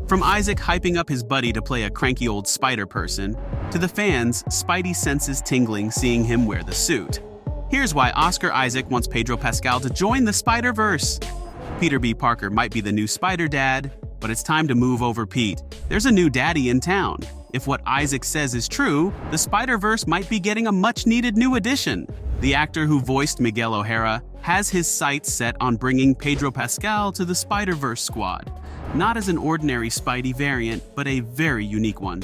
From Isaac hyping up his buddy to play a cranky old spider person, to the fans' spidey senses tingling seeing him wear the suit. Here's why Oscar Isaac wants Pedro Pascal to join the Spider-Verse. Peter B. Parker might be the new Spider Dad, but it's time to move over Pete. There's a new daddy in town. If what Isaac says is true, the Spider-Verse might be getting a much-needed new addition. The actor who voiced Miguel O'Hara has his sights set on bringing Pedro Pascal to the Spider-Verse squad. Not as an ordinary Spidey variant, but a very unique one.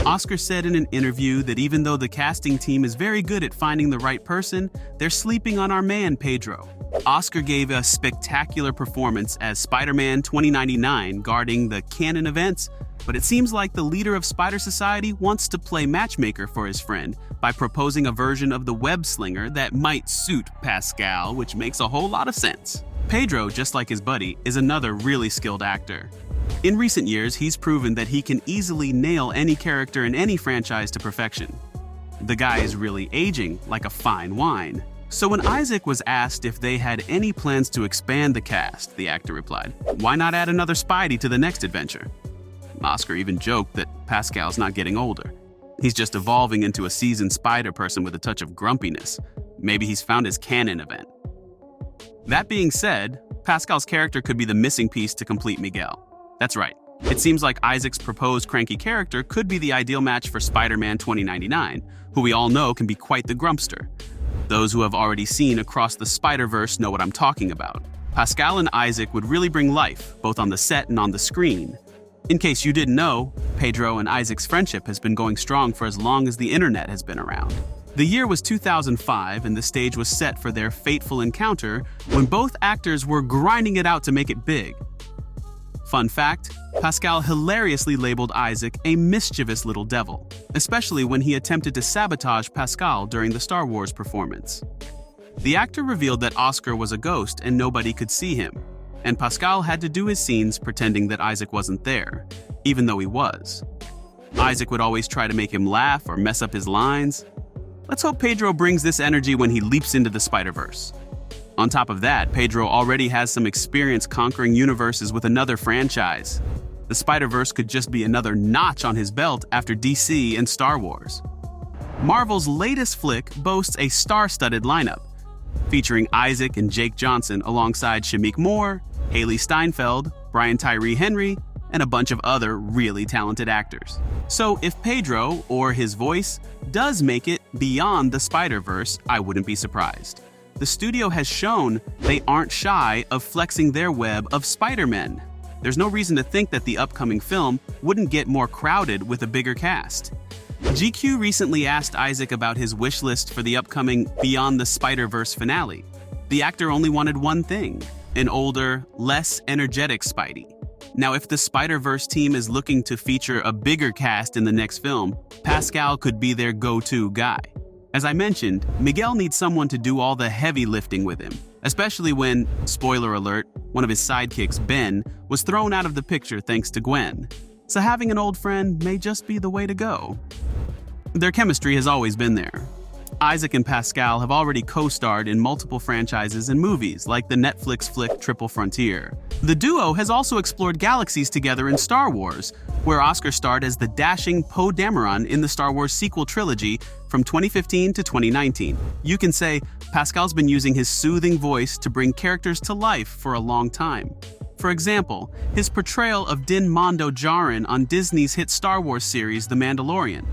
Oscar said in an interview that even though the casting team is very good at finding the right person, they're sleeping on our man Pedro. Oscar gave a spectacular performance as Spider-Man 2099 guarding the canon events, but it seems like the leader of Spider Society wants to play matchmaker for his friend by proposing a version of the web slinger that might suit Pascal, which makes a whole lot of sense. Pedro, just like his buddy, is another really skilled actor. In recent years, he's proven that he can easily nail any character in any franchise to perfection. The guy is really aging like a fine wine. So when Isaac was asked if they had any plans to expand the cast, the actor replied, "Why not add another Spidey to the next adventure?" Oscar even joked that Pascal's not getting older. He's just evolving into a seasoned spider person with a touch of grumpiness. Maybe he's found his canon event. That being said, Pascal's character could be the missing piece to complete Miguel. That's right. It seems like Isaac's proposed cranky character could be the ideal match for Spider-Man 2099, who we all know can be quite the grumpster. Those who have already seen Across the Spider-Verse know what I'm talking about. Pascal and Isaac would really bring life, both on the set and on the screen. In case you didn't know, Pedro and Isaac's friendship has been going strong for as long as the internet has been around. The year was 2005, and the stage was set for their fateful encounter when both actors were grinding it out to make it big. Fun fact, Pascal hilariously labeled Isaac a mischievous little devil, especially when he attempted to sabotage Pascal during the Star Wars performance. The actor revealed that Oscar was a ghost and nobody could see him, and Pascal had to do his scenes pretending that Isaac wasn't there, even though he was. Isaac would always try to make him laugh or mess up his lines. Let's hope Pedro brings this energy when he leaps into the Spider-Verse. On top of that, Pedro already has some experience conquering universes with another franchise. The Spider-Verse could just be another notch on his belt after DC and Star Wars. Marvel's latest flick boasts a star-studded lineup, featuring Isaac and Jake Johnson alongside Shameik Moore, Haley Steinfeld, Brian Tyree Henry, and a bunch of other really talented actors. So if Pedro, or his voice, does make it beyond the Spider-Verse, I wouldn't be surprised. The studio has shown they aren't shy of flexing their web of Spider-Men. There's no reason to think that the upcoming film wouldn't get more crowded with a bigger cast. GQ recently asked Isaac about his wish list for the upcoming Beyond the Spider-Verse finale. The actor only wanted one thing: an older, less energetic Spidey. Now, if the Spider-Verse team is looking to feature a bigger cast in the next film, Pascal could be their go-to guy. As I mentioned, Miguel needs someone to do all the heavy lifting with him, especially when, spoiler alert, one of his sidekicks, Ben, was thrown out of the picture thanks to Gwen. So having an old friend may just be the way to go. Their chemistry has always been there. Isaac and Pascal have already co-starred in multiple franchises and movies, like the Netflix flick Triple Frontier. The duo has also explored galaxies together in Star Wars, where Oscar starred as the dashing Poe Dameron in the Star Wars sequel trilogy from 2015 to 2019. You can say Pascal's been using his soothing voice to bring characters to life for a long time. For example, his portrayal of Din Mondo Djarin on Disney's hit Star Wars series The Mandalorian.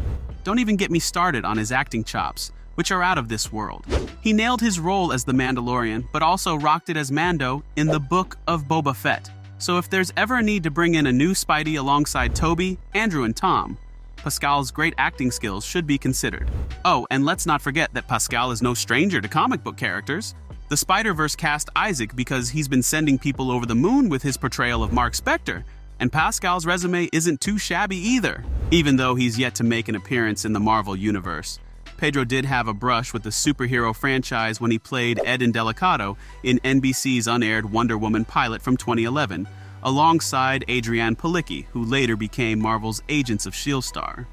Don't even get me started on his acting chops, which are out of this world. He nailed his role as the Mandalorian, but also rocked it as Mando in the Book of Boba Fett. So if there's ever a need to bring in a new Spidey alongside Toby, Andrew, and Tom, Pascal's great acting skills should be considered. Oh, and let's not forget that Pascal is no stranger to comic book characters. The Spider-Verse cast Isaac because he's been sending people over the moon with his portrayal of Mark Spector, and Pascal's resume isn't too shabby either, even though he's yet to make an appearance in the Marvel Universe. Pedro did have a brush with the superhero franchise when he played Ed Indelicato in NBC's unaired Wonder Woman pilot from 2011, alongside Adrienne Palicki, who later became Marvel's Agents of S.H.I.E.L.D. star.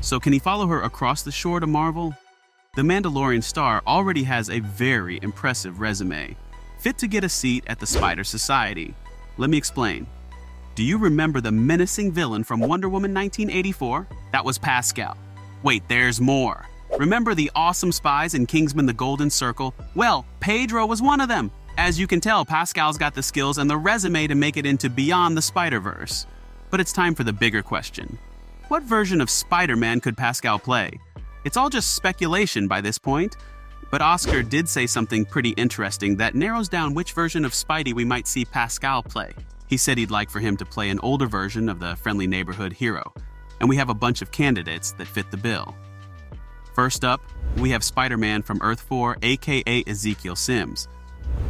So can he follow her across the shore to Marvel? The Mandalorian star already has a very impressive resume, fit to get a seat at the Spider Society. Let me explain. Do you remember the menacing villain from Wonder Woman 1984? That was Pascal. Wait, there's more. Remember the awesome spies in Kingsman: The Golden Circle? Well, Pedro was one of them. As you can tell, Pascal's got the skills and the resume to make it into Beyond the Spider-Verse. But it's time for the bigger question. What version of Spider-Man could Pascal play? It's all just speculation by this point, but Oscar did say something pretty interesting that narrows down which version of Spidey we might see Pascal play. He said he'd like for him to play an older version of the friendly neighborhood hero, and we have a bunch of candidates that fit the bill. First up, we have Spider-Man from Earth 4, aka Ezekiel Sims.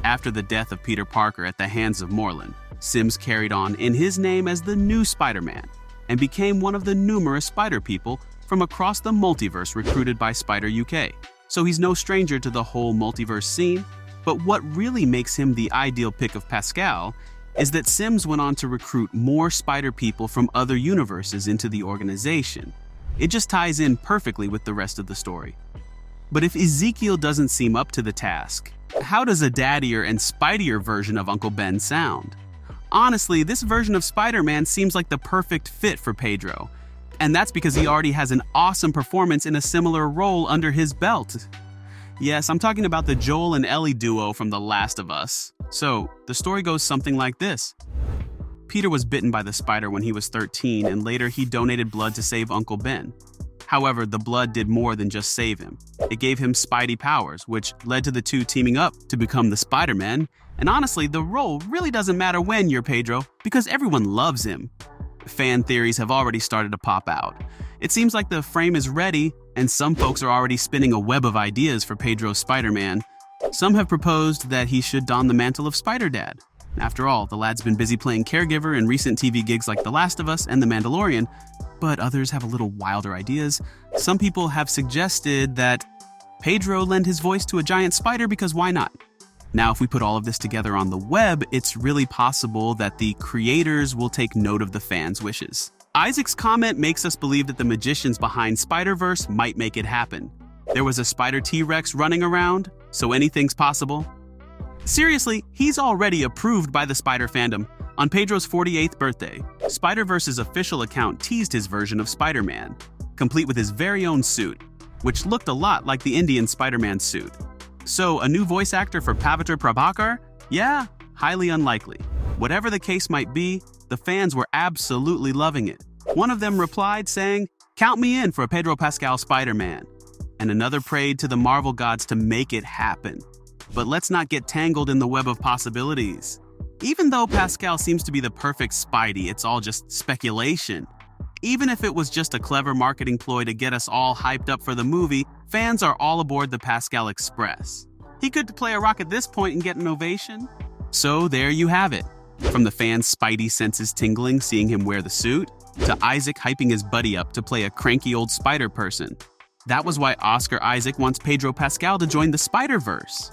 After the death of Peter Parker at the hands of Morlun, Sims carried on in his name as the new Spider-Man and became one of the numerous Spider people from across the multiverse recruited by Spider UK. So he's no stranger to the whole multiverse scene, but what really makes him the ideal pick of Pascal is that Sims went on to recruit more Spider people from other universes into the organization. It just ties in perfectly with the rest of the story. But if Ezekiel doesn't seem up to the task, how does a daddier and spidier version of Uncle Ben sound? Honestly, this version of Spider-Man seems like the perfect fit for Pedro. And that's because he already has an awesome performance in a similar role under his belt. Yes, I'm talking about the Joel and Ellie duo from The Last of Us. So, the story goes something like this. Peter was bitten by the spider when he was 13, and later he donated blood to save Uncle Ben. However, the blood did more than just save him. It gave him Spidey powers, which led to the two teaming up to become the Spider-Man. And honestly, the role really doesn't matter when you're Pedro, because everyone loves him. Fan theories have already started to pop out. It seems like the frame is ready, and some folks are already spinning a web of ideas for Pedro's Spider-Man. Some have proposed that he should don the mantle of Spider-Dad. After all, the lad's been busy playing caregiver in recent TV gigs like The Last of Us and The Mandalorian, but others have a little wilder ideas. Some people have suggested that Pedro lend his voice to a giant spider because why not? Now, if we put all of this together on the web, it's really possible that the creators will take note of the fans' wishes. Isaac's comment makes us believe that the magicians behind Spider-Verse might make it happen. There was a spider T-Rex running around, so anything's possible. Seriously, he's already approved by the Spider fandom. On Pedro's 48th birthday, Spider-Verse's official account teased his version of Spider-Man, complete with his very own suit, which looked a lot like the Indian Spider-Man suit. So, a new voice actor for Pavitr Prabhakar? Yeah, highly unlikely. Whatever the case might be, the fans were absolutely loving it. One of them replied saying, "Count me in for a Pedro Pascal Spider-Man." And another prayed to the Marvel gods to make it happen. But let's not get tangled in the web of possibilities. Even though Pascal seems to be the perfect Spidey, it's all just speculation. Even if it was just a clever marketing ploy to get us all hyped up for the movie, fans are all aboard the Pascal Express. He could play a rock at this point and get an ovation. So there you have it. From the fans' Spidey senses tingling seeing him wear the suit, to Isaac hyping his buddy up to play a cranky old spider person. That was why Oscar Isaac wants Pedro Pascal to join the Spider-Verse.